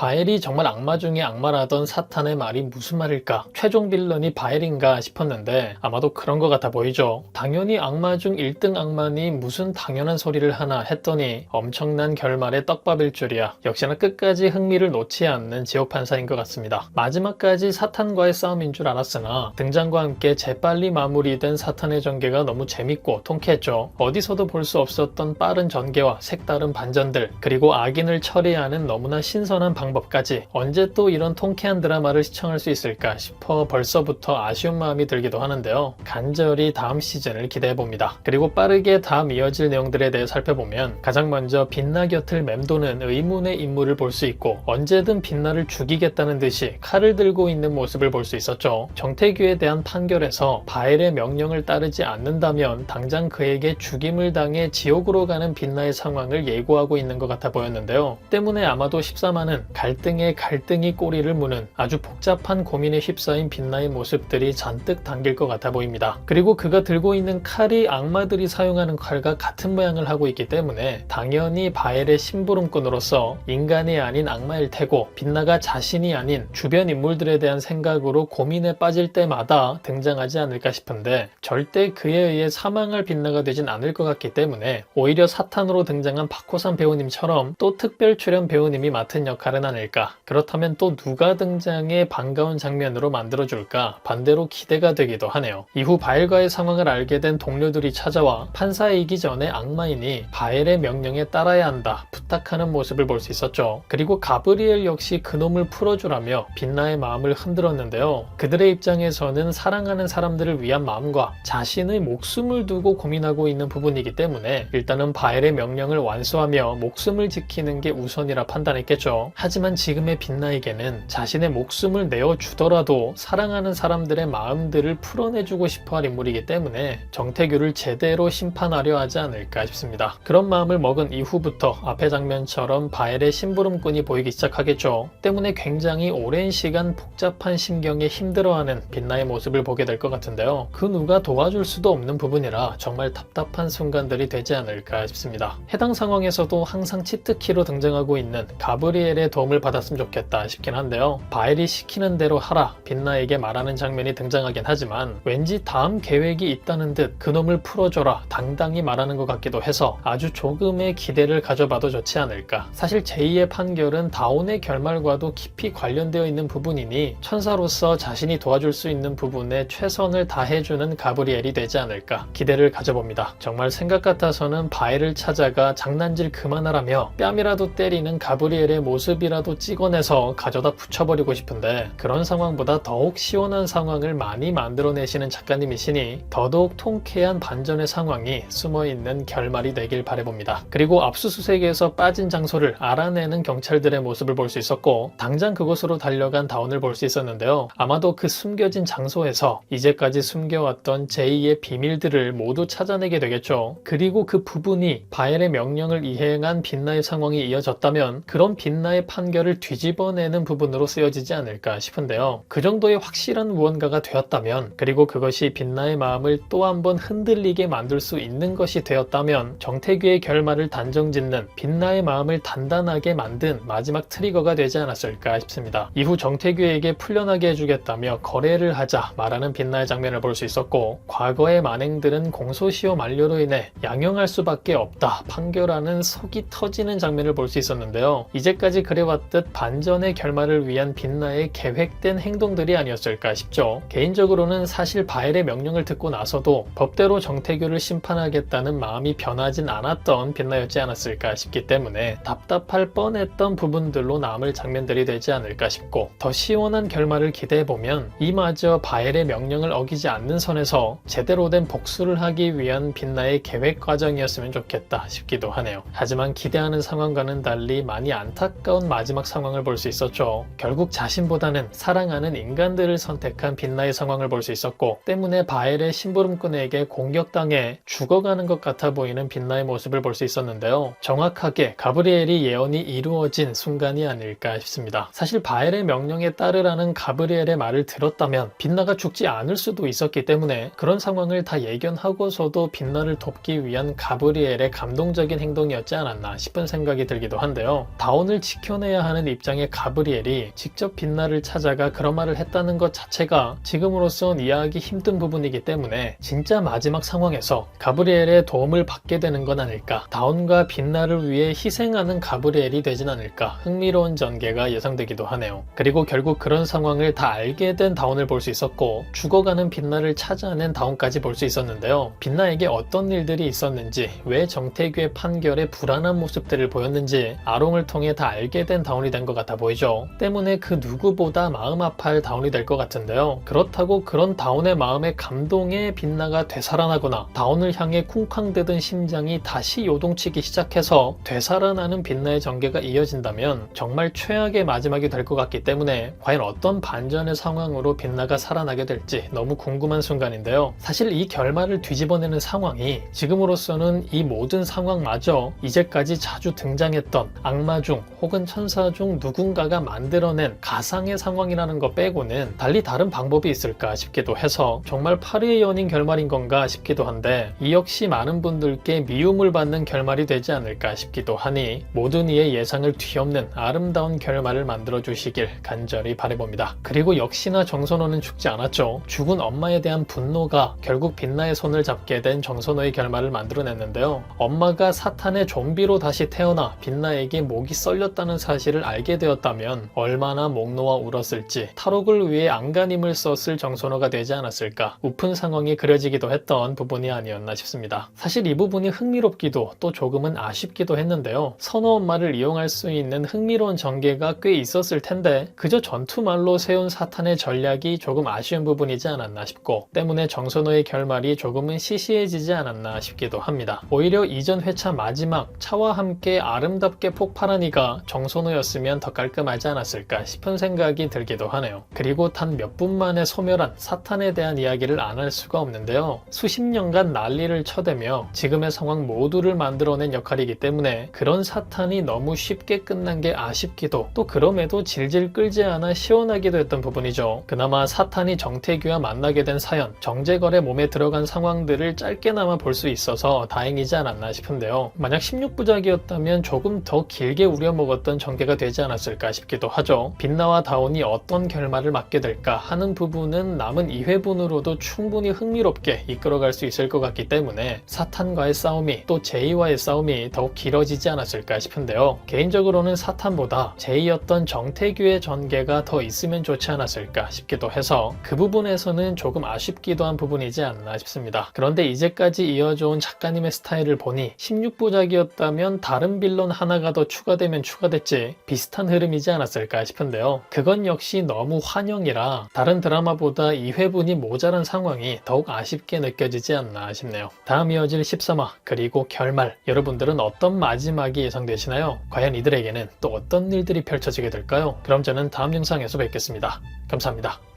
바엘이 정말 악마 중에 악마라던 사탄의 말이 무슨 말일까? 최종 빌런이 바엘인가 싶었는데 아마도 그런 것 같아 보이죠. 당연히 악마 중 1등 악마니 무슨 당연한 소리를 하나 했더니 엄청난 결말의 떡밥일 줄이야. 역시나 끝까지 흥미를 놓지 않는 지옥판사인 것 같습니다. 마지막까지 사탄과의 싸움인 줄 알았으나 등장과 함께 재빨리 마무리된 사탄의 전개가 너무 재밌고 통쾌했죠. 어디서도 볼 수 없었던 빠른 전개와 색다른 반전들, 그리고 악인을 처리하는 너무나 신선한 방법까지 언제 또 이런 통쾌한 드라마를 시청할 수 있을까 싶어 벌써부터 아쉬운 마음이 들기도 하는데요. 간절히 다음 시즌을 기대해봅니다. 그리고 빠르게 다음 이어질 내용들에 대해 살펴보면 가장 먼저 빛나 곁을 맴도는 의문의 인물을 볼 수 있고 언제든 빛나를 죽이겠다는 듯이 칼을 들고 있는 모습을 볼 수 있었죠. 정태규에 대한 판결에서 바엘의 명령을 따르지 않는다면 당장 그에게 죽임을 당해 지옥으로 가는 빛나의 상황을 예고하고 있는 것 같아 보였는데요. 때문에 아마도 14만은 갈등에 갈등이 꼬리를 무는 아주 복잡한 고민에 휩싸인 빛나의 모습들이 잔뜩 담길 것 같아 보입니다. 그리고 그가 들고 있는 칼이 악마들이 사용하는 칼과 같은 모양을 하고 있기 때문에 당연히 바엘의 심부름꾼으로서 인간이 아닌 악마일 테고 빛나가 자신이 아닌 주변 인물들에 대한 생각으로 고민에 빠질 때마다 등장하지 않을까 싶은데 절대 그에 의해 사망할 빛나가 되진 않을 것 같기 때문에 오히려 사탄으로 등장한 박호산 배우님처럼 또 특별 출연 배우님이 맡은 역할은 아닐까. 그렇다면 또 누가 등장해 반가운 장면으로 만들어줄까 반대로 기대가 되기도 하네요. 이후 바엘과의 상황을 알게 된 동료들이 찾아와 판사이기 전에 악마이니 바엘의 명령에 따라야 한다 부탁하는 모습을 볼 수 있었죠. 그리고 가브리엘 역시 그놈을 풀어주라며 빛나의 마음을 흔들었는데요. 그들의 입장에서는 사랑하는 사람들을 위한 마음과 자신의 목숨을 두고 고민하고 있는 부분이기 때문에 일단은 바엘의 명령을 완수하며 목숨을 지키는 게 우선이라 판단했겠죠. 하지만 지금의 빛나에게는 자신의 목숨을 내어주더라도 사랑하는 사람들의 마음들을 풀어내주고 싶어할 인물이기 때문에 정태규를 제대로 심판하려 하지 않을까 싶습니다. 그런 마음을 먹은 이후부터 앞의 장면처럼 바엘의 심부름꾼이 보이기 시작하겠죠. 때문에 굉장히 오랜 시간 복잡한 심경에 힘들어하는 빛나의 모습을 보게 될 것 같은데요. 그 누가 도와줄 수도 없는 부분이라 정말 답답한 순간들이 되지 않을까 싶습니다. 해당 상황에서도 항상 치트키로 등장하고 있는 가브리엘의 도움을 받았으면 좋겠다 싶긴 한데요. 바엘이 시키는 대로 하라 빛나에게 말하는 장면이 등장하긴 하지만 왠지 다음 계획이 있다는 듯 그놈을 풀어줘라 당당히 말하는 것 같기도 해서 아주 조금의 기대를 가져봐도 좋지 않을까. 사실 제2의 판결은 다온의 결말과도 깊이 관련되어 있는 부분이니 천사로서 자신이 도와줄 수 있는 부분에 최선을 다해주는 가브리엘이 되지 않을까 기대를 가져봅니다. 정말 생각 같아서는 바엘을 찾아가 장난질 그만하라며 뺨이라도 때리는 가브리엘의 모습이라도 찍어내서 가져다 붙여버리고 싶은데 그런 상황보다 더욱 시원한 상황을 많이 만들어내시는 작가님이시니 더더욱 통쾌한 반전의 상황이 숨어있는 결말이 되길 바라봅니다. 그리고 압수수색에서 빠진 장소를 알아내는 경찰들의 모습을 볼 수 있었고 당장 그곳으로 달려간 다온을 볼 수 있었는데요. 아마도 그 숨겨진 장소에서 이제까지 숨겨왔던 제2의 비밀들을 모두 찾아내게 되겠죠. 그리고 그 부분이 바엘의 명령을 이행한 빛나의 상황이 이어졌다면 그런 빛나의 판결을 뒤집어내는 부분으로 쓰여지지 않을까 싶은데요. 그 정도의 확실한 무언가가 되었다면 그리고 그것이 빛나의 마음을 또 한 번 흔들리게 만들 수 있는 것이 되었다면 정태규의 결말을 단정짓는 빛나의 마음을 단단하게 만든 마지막 트리거가 되지 않았을까 싶습니다. 이후 정태규에게 풀려나게 해주겠다며 거래를 하자 말하는 빛나의 장면을 볼 수 있었고 과거의 만행들은 공소시효 만료로 인해 양형할 수밖에 없다 판결하는 속이 터지는 장면을 볼 수 있었는데요. 이제까지 그래왔듯 반전의 결말을 위한 빛나의 계획된 행동들이 아니었을까 싶죠. 개인적으로는 사실 바엘의 명령을 듣고 나서도 법대로 정태규를 심판하겠다는 마음이 변하진 않았던 빛나였지 않았을까 싶기 때문에 답답할 뻔했던 부분들로 남을 장면들이 되지 않을까 싶고 더 시원한 결말을 기대해보면 이마저 바엘의 명령을 어기지 않는 선에서 제대로 된 복수를 하기 위한 빛나의 계획 과정이었으면 좋겠다 싶기도 하네요. 하지만 기대하는 상황과는 달리 많이 안타까운 마지막 상황을 볼 수 있었죠. 결국 자신보다는 사랑하는 인간들을 선택한 빛나의 상황을 볼 수 있었고 때문에 바엘의 심부름꾼에게 공격당해 죽어가는 것 같아 보이는 빛나의 모습을 볼 수 있었는데요. 정확하게 가브리엘이 예언이 이루어진 순간이 아닐까 싶습니다. 사실 바엘의 명령에 따르라는 가브리엘의 말을 들었다면 빛나가 죽지 않을 수도 있었기 때문에 그런 상황을 다 예견하고서도 빛나를 돕기 위한 가브리엘의 감동적인 행동이었지 않았나 싶은 생각이 들기도 한데요. 다온을 지켜내 살려내야 하는 입장의 가브리엘이 직접 빛나를 찾아가 그런 말을 했다는 것 자체가 지금으로선 이해하기 힘든 부분이기 때문에 진짜 마지막 상황에서 가브리엘의 도움을 받게 되는 건 아닐까, 다운과 빛나를 위해 희생하는 가브리엘이 되진 않을까, 흥미로운 전개가 예상되기도 하네요. 그리고 결국 그런 상황을 다 알게 된 다운을 볼 수 있었고, 죽어가는 빛나를 찾아낸 다운까지 볼 수 있었는데요. 빛나에게 어떤 일들이 있었는지, 왜 정태규의 판결에 불안한 모습들을 보였는지 아롱을 통해 다 알게 된 다운이 된 것 같아 보이죠. 때문에 그 누구보다 마음 아파할 다운이 될 것 같은데요. 그렇다고 그런 다운의 마음에 감동에 빛나가 되살아나거나 다운을 향해 쿵쾅대던 심장이 다시 요동치기 시작해서 되살아나는 빛나의 전개가 이어진다면 정말 최악의 마지막이 될 것 같기 때문에 과연 어떤 반전의 상황으로 빛나가 살아나게 될지 너무 궁금한 순간인데요. 사실 이 결말을 뒤집어내는 상황이 지금으로서는 이 모든 상황마저 이제까지 자주 등장했던 악마 중 혹은 천사 중 누군가가 만들어낸 가상의 상황이라는 것 빼고는 달리 다른 방법이 있을까 싶기도 해서 정말 파리의 연인 결말인 건가 싶기도 한데, 이 역시 많은 분들께 미움을 받는 결말이 되지 않을까 싶기도 하니 모든 이의 예상을 뒤엎는 아름다운 결말을 만들어 주시길 간절히 바라봅니다. 그리고 역시나 정선호는 죽지 않았죠. 죽은 엄마에 대한 분노가 결국 빛나의 손을 잡게 된 정선호의 결말을 만들어냈는데요. 엄마가 사탄의 좀비로 다시 태어나 빛나에게 목이 썰렸다는 사실을 알게 되었다면 얼마나 목 놓아 울었을지, 탈옥을 위해 안간힘을 썼을 정선호가 되지 않았을까, 우픈 상황이 그려지기도 했던 부분이 아니었나 싶습니다. 사실 이 부분이 흥미롭기도 또 조금은 아쉽기도 했는데요. 선호 엄마를 이용할 수 있는 흥미로운 전개가 꽤 있었을 텐데 그저 전투말로 세운 사탄의 전략이 조금 아쉬운 부분이지 않았나 싶고, 때문에 정선호의 결말이 조금은 시시해지지 않았나 싶기도 합니다. 오히려 이전 회차 마지막 차와 함께 아름답게 폭발한 이가 정선호였으면 더 깔끔하지 않았을까 싶은 생각이 들기도 하네요. 그리고 단 몇 분 만에 소멸한 사탄에 대한 이야기를 안 할 수가 없는데요. 수십 년간 난리를 쳐대며 지금의 상황 모두를 만들어낸 역할이기 때문에 그런 사탄이 너무 쉽게 끝난 게 아쉽기도, 또 그럼에도 질질 끌지 않아 시원하기도 했던 부분이죠. 그나마 사탄이 정태규와 만나게 된 사연, 정재걸의 몸에 들어간 상황들을 짧게나마 볼 수 있어서 다행이지 않았나 싶은데요. 만약 16부작이었다면 조금 더 길게 우려먹었던 전개가 되지 않았을까 싶기도 하죠. 빛나와 다운이 어떤 결말을 맞게 될까 하는 부분은 남은 2회분으로도 충분히 흥미롭게 이끌어갈 수 있을 것 같기 때문에 사탄과의 싸움이, 또 제이와의 싸움이 더욱 길어지지 않았을까 싶은데요. 개인적으로는 사탄보다 제이였던 정태규의 전개가 더 있으면 좋지 않았을까 싶기도 해서 그 부분에서는 조금 아쉽기도 한 부분이지 않나 싶습니다. 그런데 이제까지 이어져온 작가님의 스타일을 보니 16부작이었다면 다른 빌런 하나가 더 추가되면 추가됐지 비슷한 흐름이지 않았을까 싶은데요. 그건 역시 너무 환영이라 다른 드라마보다 2회분이 모자란 상황이 더욱 아쉽게 느껴지지 않나 싶네요. 다음 이어질 13화 그리고 결말, 여러분들은 어떤 마지막이 예상되시나요? 과연 이들에게는 또 어떤 일들이 펼쳐지게 될까요? 그럼 저는 다음 영상에서 뵙겠습니다. 감사합니다.